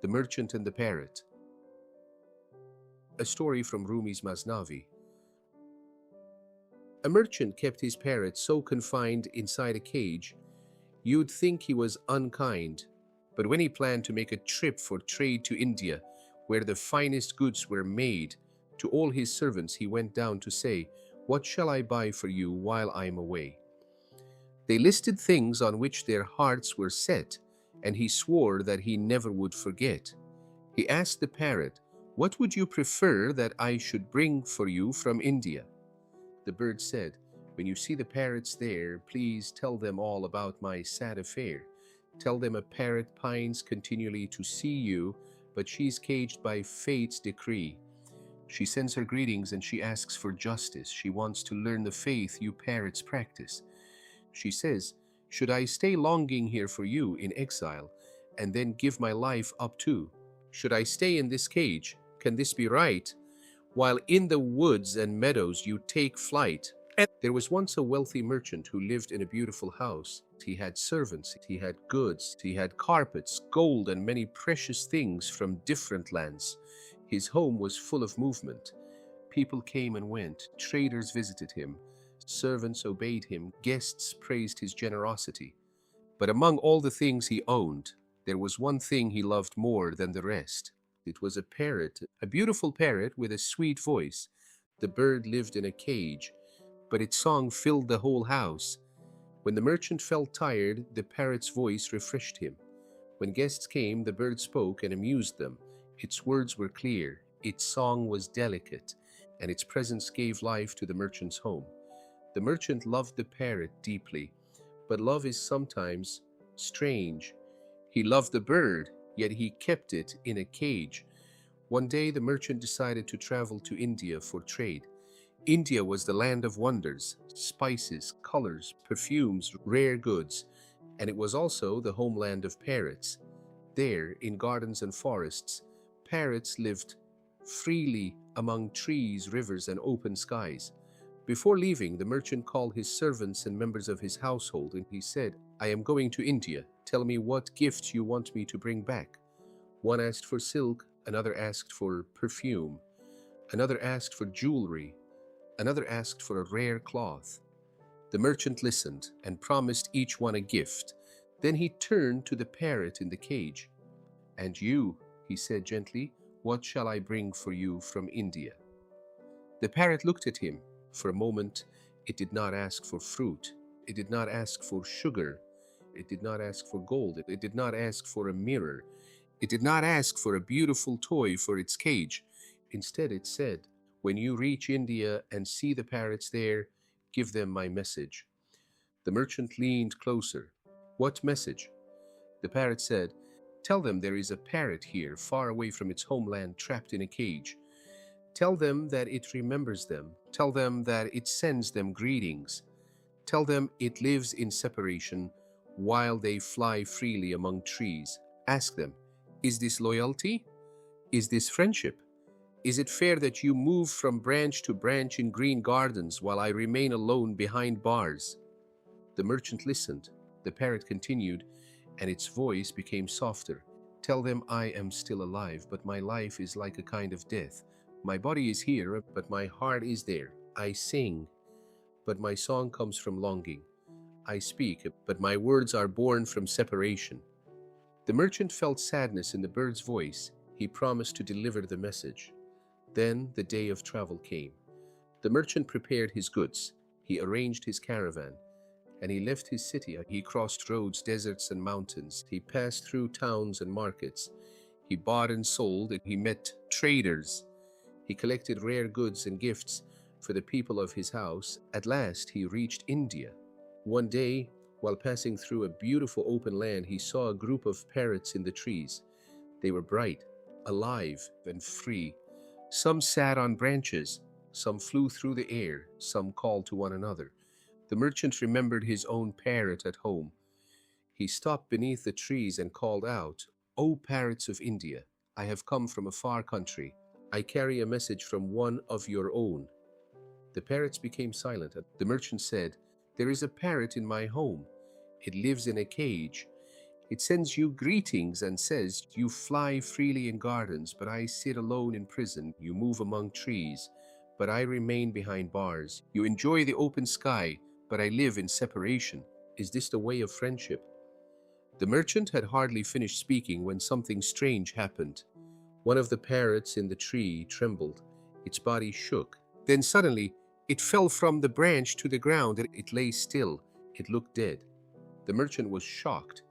The Merchant and the Parrot. A story from Rumi's Masnavi. A merchant kept his parrot so confined inside a cage, you'd think he was unkind. But when he planned to make a trip for trade to India, where the finest goods were made, to all his servants he went down to say, "What shall I buy for you while I am away?" They listed things on which their hearts were set, and he swore that he never would forget. He asked the parrot, "What would you prefer that I should bring for you from India?" The bird said, "When you see the parrots there, please tell them all about my sad affair. Tell them a parrot pines continually to see you, but she's caged by fate's decree. She sends her greetings and she asks for justice. She wants to learn the faith you parrots practice. She says, 'Should I stay longing here for you in exile, and then give my life up too? Should I stay in this cage? Can this be right? While in the woods and meadows you take flight.'" And there was once a wealthy merchant who lived in a beautiful house. He had servants, he had goods, he had carpets, gold, and many precious things from different lands. His home was full of movement. People came and went, traders visited him, servants obeyed him, guests praised his generosity. But among all the things he owned, there was one thing he loved more than the rest. It was a parrot, a beautiful parrot with a sweet voice. The bird lived in a cage, but its song filled the whole house. When the merchant felt tired, the parrot's voice refreshed him. When guests came, the bird spoke and amused them. Its words were clear, its song was delicate, and its presence gave life to the merchant's home. The merchant loved the parrot deeply, but love is sometimes strange. He loved the bird, yet he kept it in a cage. One day the merchant decided to travel to India for trade. India was the land of wonders, spices, colors, perfumes, rare goods, and it was also the homeland of parrots. There, in gardens and forests, parrots lived freely among trees, rivers, and open skies. Before leaving, the merchant called his servants and members of his household, and he said, "I am going to India. Tell me what gifts you want me to bring back." One asked for silk, another asked for perfume, another asked for jewelry, another asked for a rare cloth. The merchant listened and promised each one a gift. Then he turned to the parrot in the cage. "And you," he said gently, "what shall I bring for you from India?" The parrot looked at him. For a moment, it did not ask for fruit. It did not ask for sugar. It did not ask for gold. It did not ask for a mirror. It did not ask for a beautiful toy for its cage. Instead, it said, "When you reach India and see the parrots there, give them my message." The merchant leaned closer. "What message?" The parrot said, "Tell them there is a parrot here, far away from its homeland, trapped in a cage. Tell them that it remembers them. Tell them that it sends them greetings. Tell them it lives in separation while they fly freely among trees. Ask them, is this loyalty? Is this friendship? Is it fair that you move from branch to branch in green gardens while I remain alone behind bars?" The merchant listened. The parrot continued, and its voice became softer. "Tell them I am still alive, but my life is like a kind of death. My body is here, but my heart is there. I sing, but my song comes from longing. I speak, but my words are born from separation." The merchant felt sadness in the bird's voice. He promised to deliver the message. Then the day of travel came. The merchant prepared his goods. He arranged his caravan, and he left his city. He crossed roads, deserts, and mountains. He passed through towns and markets. He bought and sold, and he met traders. He collected rare goods and gifts for the people of his house. At last, he reached India. One day, while passing through a beautiful open land, he saw a group of parrots in the trees. They were bright, alive, and free. Some sat on branches, some flew through the air, some called to one another. The merchant remembered his own parrot at home. He stopped beneath the trees and called out, "O parrots of India, I have come from a far country. I carry a message from one of your own." The parrots became silent. The merchant said, "There is a parrot in my home. It lives in a cage. It sends you greetings and says, "You fly freely in gardens, but I sit alone in prison. You move among trees, but I remain behind bars. You enjoy the open sky, but I live in separation. Is this the way of friendship?" The merchant had hardly finished speaking when something strange happened. One of the parrots in the tree trembled. Its body shook. Then suddenly, it fell from the branch to the ground and it lay still. It looked dead. The merchant was shocked.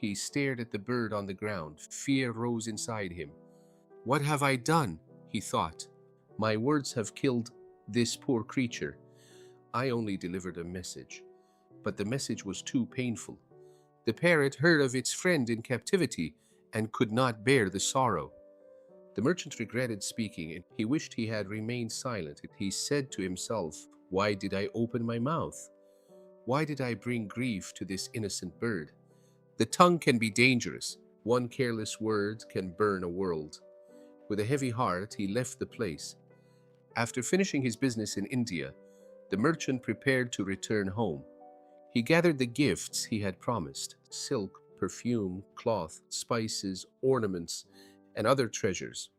He stared at the bird on the ground. Fear rose inside him. "What have I done?" he thought. "My words have killed this poor creature. I only delivered a message." But the message was too painful. The parrot heard of its friend in captivity and could not bear the sorrow. The merchant regretted speaking, and he wished he had remained silent. He said to himself, "Why did I open my mouth? Why did I bring grief to this innocent bird?" The tongue can be dangerous. One careless word can burn a world. With a heavy heart, he left the place. After finishing his business in India, the merchant prepared to return home. He gathered the gifts he had promised: silk, perfume, cloth, spices, ornaments, and other treasures.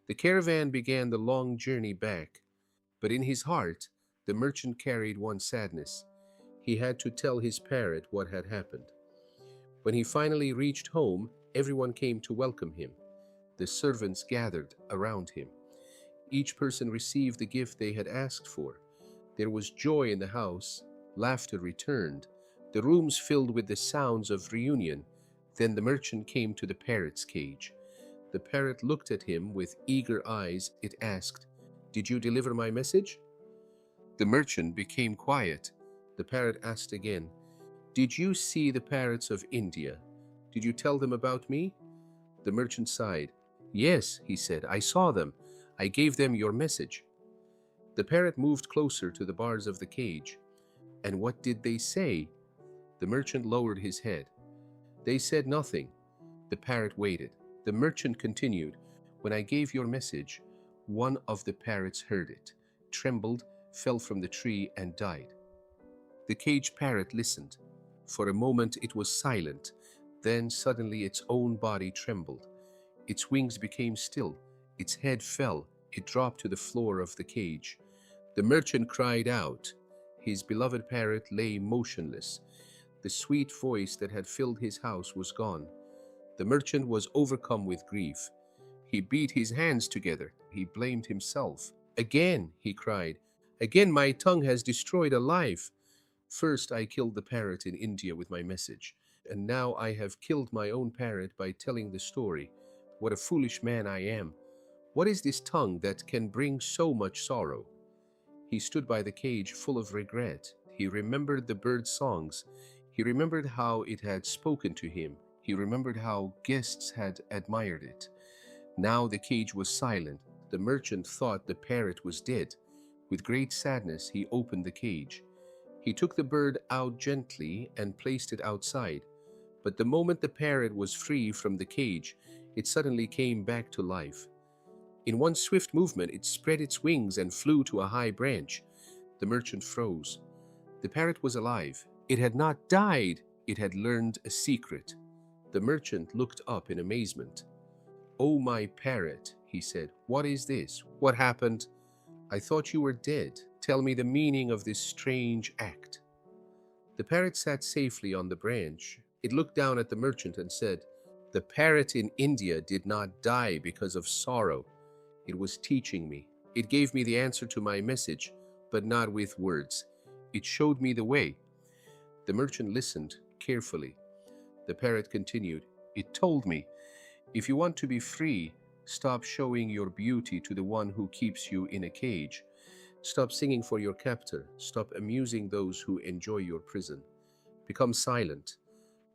The caravan began the long journey back, but in his heart, the merchant carried one sadness. He had to tell his parrot what had happened. When he finally reached home, everyone came to welcome him. The servants gathered around him. Each person received the gift they had asked for. There was joy in the house. Laughter returned. The rooms filled with the sounds of reunion. Then the merchant came to the parrot's cage. The parrot looked at him with eager eyes. It asked, "Did you deliver my message?" The merchant became quiet. The parrot asked again, "Did you see the parrots of India? Did you tell them about me?" The merchant sighed. "Yes," he said, "I saw them. I gave them your message." The parrot moved closer to the bars of the cage. "And what did they say?" The merchant lowered his head. "They said nothing." The parrot waited. The merchant continued, "When I gave your message, one of the parrots heard it, trembled, fell from the tree, and died." The caged parrot listened. For a moment it was silent. Then suddenly its own body trembled. Its wings became still. Its head fell. It dropped to the floor of the cage. The merchant cried out. His beloved parrot lay motionless. The sweet voice that had filled his house was gone. The merchant was overcome with grief. He beat his hands together. He blamed himself. "Again," he cried, "again my tongue has destroyed a life. First I killed the parrot in India with my message, and now I have killed my own parrot by telling the story. What a foolish man I am. What is this tongue that can bring so much sorrow?" He stood by the cage full of regret. He remembered the bird's songs. He remembered how it had spoken to him. He remembered how guests had admired it. Now the cage was silent. The merchant thought the parrot was dead. With great sadness, he opened the cage. He took the bird out gently and placed it outside. But the moment the parrot was free from the cage, it suddenly came back to life. In one swift movement, it spread its wings and flew to a high branch. The merchant froze. The parrot was alive. It had not died. It had learned a secret. The merchant looked up in amazement. "Oh, my parrot," he said, "what is this? What happened? I thought you were dead. Tell me the meaning of this strange act." The parrot sat safely on the branch. It looked down at the merchant and said, "The parrot in India did not die because of sorrow. It was teaching me. It gave me the answer to my message, but not with words. It showed me the way." The merchant listened carefully. The parrot continued, "It told me, if you want to be free, stop showing your beauty to the one who keeps you in a cage. Stop singing for your captor. Stop amusing those who enjoy your prison. Become silent.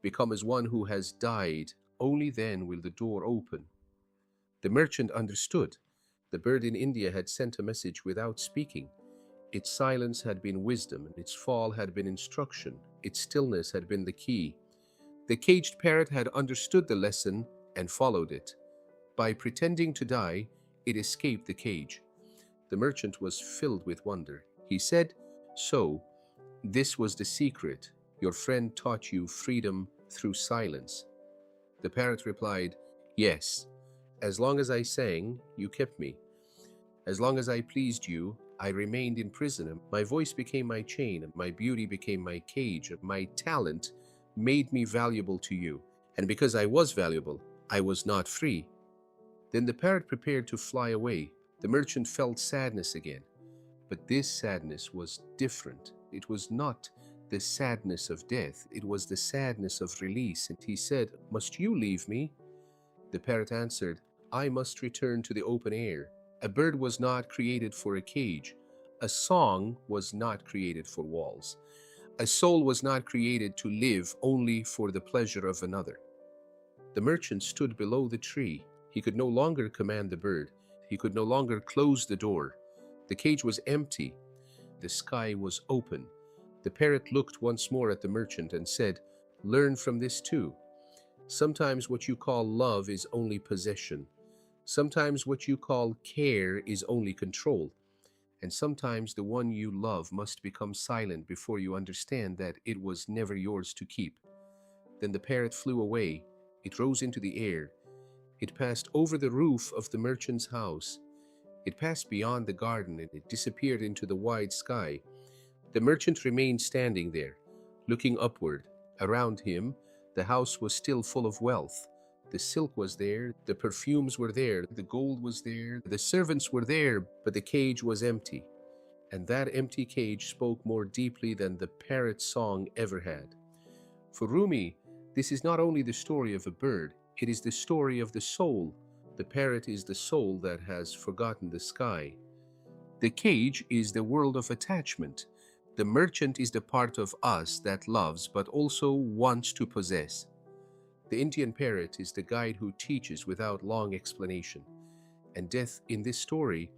Become as one who has died. Only then will the door open." The merchant understood. The bird in India had sent a message without speaking. Its silence had been wisdom. Its fall had been instruction. Its stillness had been the key. The caged parrot had understood the lesson and followed it. By pretending to die, it escaped the cage. The merchant was filled with wonder. He said, "So, this was the secret. Your friend taught you freedom through silence." The parrot replied, "Yes. As long as I sang, you kept me. As long as I pleased you, I remained in prison. My voice became my chain, my beauty became my cage, my talent made me valuable to you. And because I was valuable, I was not free." Then the parrot prepared to fly away. The merchant felt sadness again. But this sadness was different. It was not the sadness of death. It was the sadness of release. And he said, "Must you leave me?" The parrot answered, "I must return to the open air. A bird was not created for a cage. A song was not created for walls. A soul was not created to live only for the pleasure of another." The merchant stood below the tree. He could no longer command the bird. He could no longer close the door. The cage was empty. The sky was open. The parrot looked once more at the merchant and said, "Learn from this too. Sometimes what you call love is only possession. Sometimes what you call care is only control. And sometimes the one you love must become silent before you understand that it was never yours to keep." Then the parrot flew away. It rose into the air. It passed over the roof of the merchant's house. It passed beyond the garden and it disappeared into the wide sky. The merchant remained standing there, looking upward. Around him, the house was still full of wealth. The silk was there, the perfumes were there, the gold was there, the servants were there, but the cage was empty. And that empty cage spoke more deeply than the parrot song ever had. For Rumi, this is not only the story of a bird, it is the story of the soul. The parrot is the soul that has forgotten the sky. The cage is the world of attachment. The merchant is the part of us that loves but also wants to possess. The Indian parrot is the guide who teaches without long explanation. And death in this story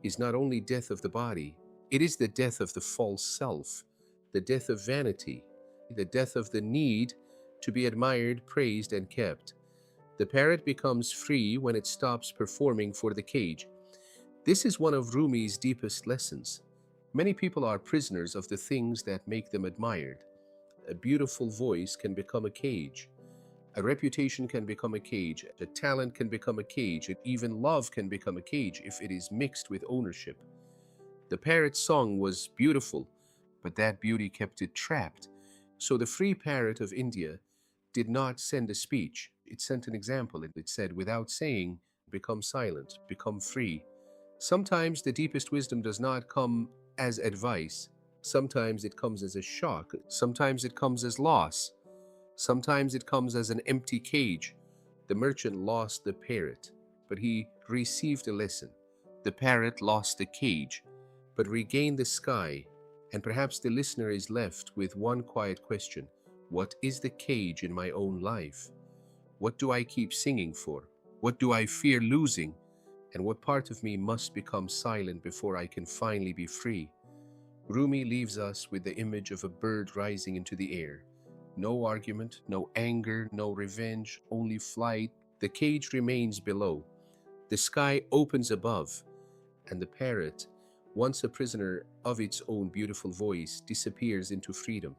is not only death of the body, it is the death of the false self, the death of vanity, the death of the need to be admired, praised, and kept. The parrot becomes free when it stops performing for the cage. This is one of Rumi's deepest lessons. Many people are prisoners of the things that make them admired. A beautiful voice can become a cage. A reputation can become a cage. A talent can become a cage. And even love can become a cage if it is mixed with ownership. The parrot's song was beautiful, but that beauty kept it trapped. So the free parrot of India did not send a speech. It sent an example. It said, without saying, become silent, become free. Sometimes the deepest wisdom does not come as advice. Sometimes it comes as a shock. Sometimes it comes as loss. Sometimes it comes as an empty cage. The merchant lost the parrot, but he received a lesson. The parrot lost the cage, but regained the sky. And perhaps the listener is left with one quiet question. What is the cage in my own life? What do I keep singing for? What do I fear losing? And what part of me must become silent before I can finally be free? Rumi leaves us with the image of a bird rising into the air. No argument, no anger, no revenge, only flight. The cage remains below. The sky opens above, and the parrot, once a prisoner of its own beautiful voice, disappears into freedom.